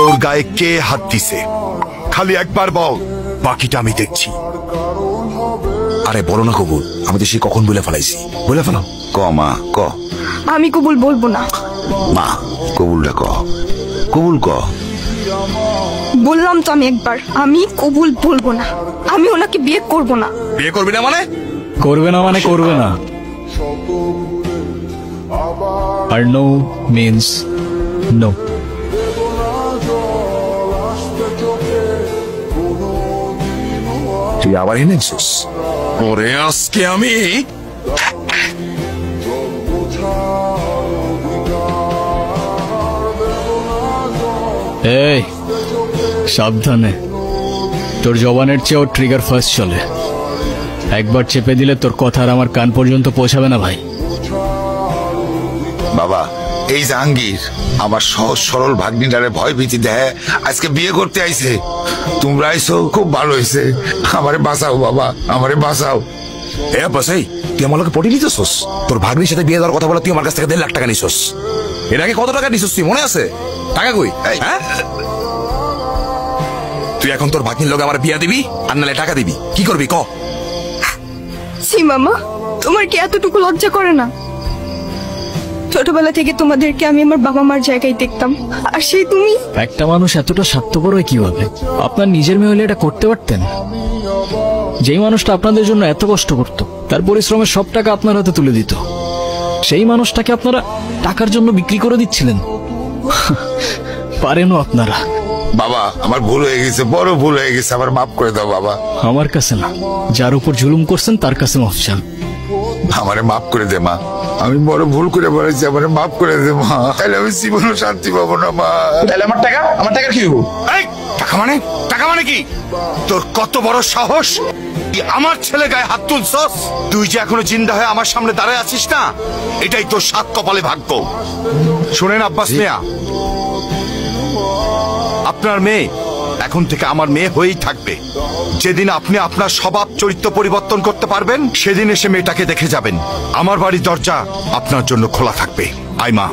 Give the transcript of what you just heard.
তোর গায়ে কে হাত দিছে? খালি একবার বল, বাকিটা আমি দেখছি। আরে বলো না কবুল, আমি তো সে কখন বলে ফেলাইছি। বলে ফেলাও। ক মা ক। আমি কবুল বলবো না। মা কবুলটা ক, কবুল ক। বললাম তো আমি একবার, আমি কবুল বলবো না। আমি ওনাকে বিয়ে করব না। বিয়ে করবি না মানে? করবে না মানে করবে না। আর নো মিন্স নো। তুই আবার এনেছিস? ওরে আজকে আমি এই সাবধানে, তোর জবানের চেয়েও ট্রিগার ফার্স্ট চলে। একবার চেপে দিলে তোর কথা আর আমার কান পর্যন্ত পৌঁছাবে না ভাই। বাবা এই জাহাঙ্গীর আমার সহজ সরল ভাগ্নিটারে ভয় ভীতি দেয়, আজকে বিয়ে করতে আইছে। তোমরা আইসো খুব ভালো হয়েছে। আমারে বাঁচাও বাবা, আমারে বাঁচাও। এ বাসাই, তুই আমার লোকে পটি নিতেছস? তোর ভাগ্নির সাথে বিয়ে দেওয়ার কথা বলে তুই আমার কাছ থেকে 1.5 লাখ টাকা নিছস। এর আগে কত টাকা নিছস তুই মনে আছে? টাকা কই? হ্যাঁ, তুই এখন তোর ভাগ্নির লোকে আমার বিয়ে দিবি আর নালে টাকা দিবি, কি করবি ক? সি মামা, তোমার কি এতটুকু লজ্জা করে না? ছোটবেলা থেকে তোমাদেরকে আমি আমার বাবা মার জায়গায় দেখতাম, আর সেই তুমি। একটা মানুষ এতটা স্বার্থপর হয় কিভাবে? আপনার নিজের মেয়ে হলে এটা করতে পারতেন? যেই মানুষটা আপনাদের জন্য এত কষ্ট করত, তার পরিশ্রমের সব টাকা আপনার হাতে তুলে দিত, সেই মানুষটাকে আপনারা টাকার জন্য বিক্রি করে দিচ্ছিলেন। পারেনও আপনারা। বাবা আমার ভুল হয়ে গেছে, বড় ভুল হয়ে গেছে, আমার মাফ করে দাও বাবা। আমার কাছে না, যার উপর জুলুম করছেন তার কাছে মাফ চান। আমারে মাফ করে দে মা, আমি বড় ভুল করে বলেছি, আমারে মাফ করে দে মা। তাহলে আমি জীবনও শান্তি পাবো না মা। তাহলে আমার টাকা কি হবো? এই টাকা মানে কি? তোর কত বড় সাহস, তুই আমার ছেলে গায়ে হাত তুলছস? তুই যে এখনো জিন্দা হয়ে আমার সামনে দাঁড়ায় আছিস না, এটাই তোর সাত কপালে ভাগ্য। শোনেন আব্বাস মিয়া, আপনার মেয়ে এখন থেকে আমার মেয়ে হয়েই থাকবে। যেদিন আপনি আপনার স্বভাব চরিত্র পরিবর্তন করতে পারবেন, সেদিন এসে মেয়েটাকে দেখে যাবেন। আমার বাড়ির দরজা আপনার জন্য খোলা থাকবে। আয় মা।